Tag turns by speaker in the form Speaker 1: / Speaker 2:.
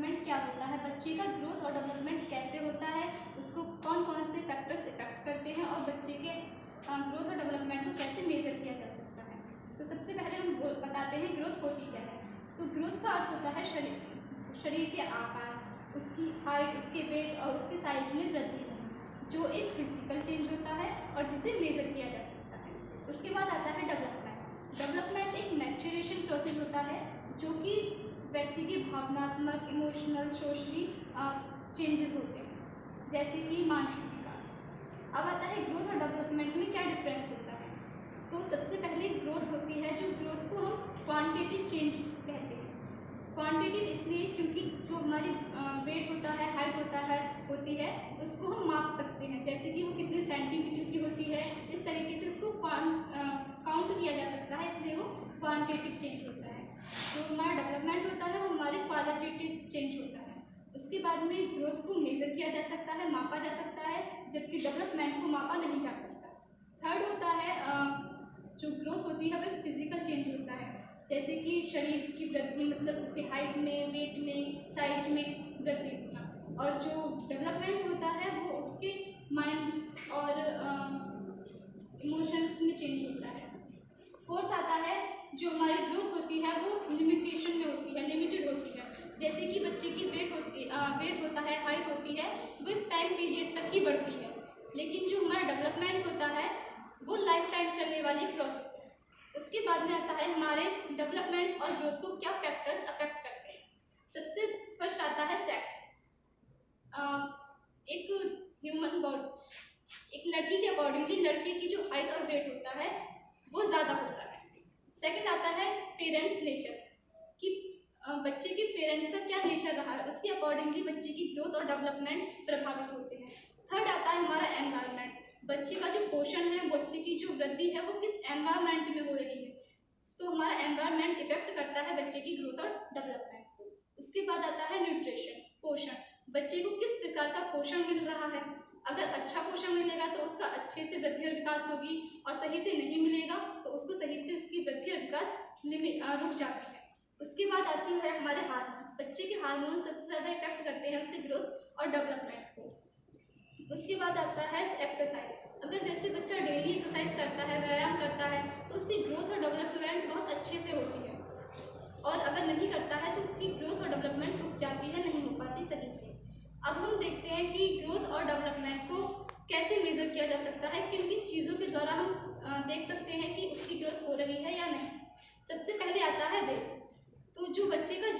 Speaker 1: Development क्या होता है, बच्चे का ग्रोथ और डेवलपमेंट कैसे होता है, उसको कौन कौन से फैक्टर्स इफेक्ट करते हैं और बच्चे के ग्रोथ और डेवलपमेंट को कैसे मेजर किया जा सकता है। तो सबसे पहले हम बताते हैं ग्रोथ होती क्या है। तो ग्रोथ का अर्थ होता है शरीर के आकार, उसकी हाइट, उसके वेट और उसके साइज में वृद्धि होना, जो एक फिजिकल चेंज होता है और जिसे मेजर किया जा सकता है। उसके बाद आता है डेवलपमेंट। डेवलपमेंट एक मैच्योरेशन प्रोसेस होता है जो कि व्यक्ति के भावनात्मक, इमोशनल, सोशली चेंजेस होते हैं, जैसे कि मानसिक विकास। अब आता है ग्रोथ और डेवलपमेंट में क्या डिफरेंस होता है। तो सबसे पहले ग्रोथ होती है, जो ग्रोथ को हम क्वांटिटेटिव चेंज कहते हैं। क्वांटिटेटिव इसलिए क्योंकि जो हमारी वेट होता है, हाइट होती है, उसको हम माप सकते हैं, जैसे कि वो कितने सेंटीमीटर की होती है, इस तरीके से उसको काउंट किया जा सकता है, इसलिए वो क्वांटिटेटिव चेंज होता है। जो हमारा डेवलपमेंट होता है वो हमारे क्वालिटेटिव चेंज होता है। उसके बाद में ग्रोथ को मेजर किया जा सकता है, मापा जा सकता है, जबकि डेवलपमेंट को मापा नहीं जा सकता। थर्ड होता है जो ग्रोथ होती है वह फिजिकल चेंज होता है, जैसे कि शरीर की वृद्धि, मतलब उसके हाइट में, वेट में, साइज में वृद्धि होना। और जो डेवलपमेंट होता है वो उसके माइंड और इमोशंस में चेंज होता है। फोर्थ आता है जो हमारी ग्रोथ होती है वो लिमिटेशन में होती है, लिमिटेड होती है, जैसे कि बच्चे की वेट होता है, हाइट होती है, वो एक टाइम पीरियड तक ही बढ़ती है, लेकिन जो हमारा डेवलपमेंट होता है वो लाइफ टाइम चलने वाली प्रोसेस है। उसके बाद में आता है हमारे डेवलपमेंट और ग्रोथ को क्या फैक्टर्स अफेक्ट करते हैं। सबसे फर्स्ट आता है सेक्स। एक ह्यूमन बॉडी, एक लड़की के अकॉर्डिंगली लड़के की जो हाइट और वेट होता है वो ज़्यादा होता है। सेकंड आता है पेरेंट्स नेचर, कि बच्चे के पेरेंट्स का क्या नेचर रहा है, उसके अकॉर्डिंगली बच्चे की ग्रोथ और डेवलपमेंट प्रभावित होते हैं। थर्ड आता है हमारा एनवायरनमेंट, बच्चे का जो पोषण है, बच्चे की जो वृद्धि है वो किस एनवायरनमेंट में हो रही है, तो हमारा एनवायरनमेंट इफेक्ट करता है बच्चे की ग्रोथ और डेवलपमेंट को। उसके बाद आता है न्यूट्रिशन, पोषण, बच्चे को किस प्रकार का पोषण मिल रहा है। अगर अच्छा पोषण मिलेगा तो उसका अच्छे से वृद्धि और विकास होगी, और सही से नहीं मिलेगा तो उसको सही से उसकी वृद्धि और विकास रुक जाती है। उसके बाद आती है हमारे हार्मोन्स, बच्चे के हार्मोन सबसे ज़्यादा इफेक्ट करते हैं उससे ग्रोथ और डेवलपमेंट को। उसके बाद आता है एक्सरसाइज, अगर जैसे बच्चा डेली एक्सरसाइज करता है, व्यायाम करता है, तो उसकी ग्रोथ और डेवलपमेंट बहुत अच्छे से होती है, और अगर नहीं करता है तो उसकी ग्रोथ और डेवलपमेंट रुक जाती है, नहीं हो पाती सही से। अब हम देखते हैं कि ग्रोथ और डेवलपमेंट को कैसे मेजर किया जा सकता है, किन किन चीज़ों के द्वारा हम देख सकते हैं कि उसकी ग्रोथ हो रही है या नहीं। सबसे पहले आता है वेट। तो जो बच्चे का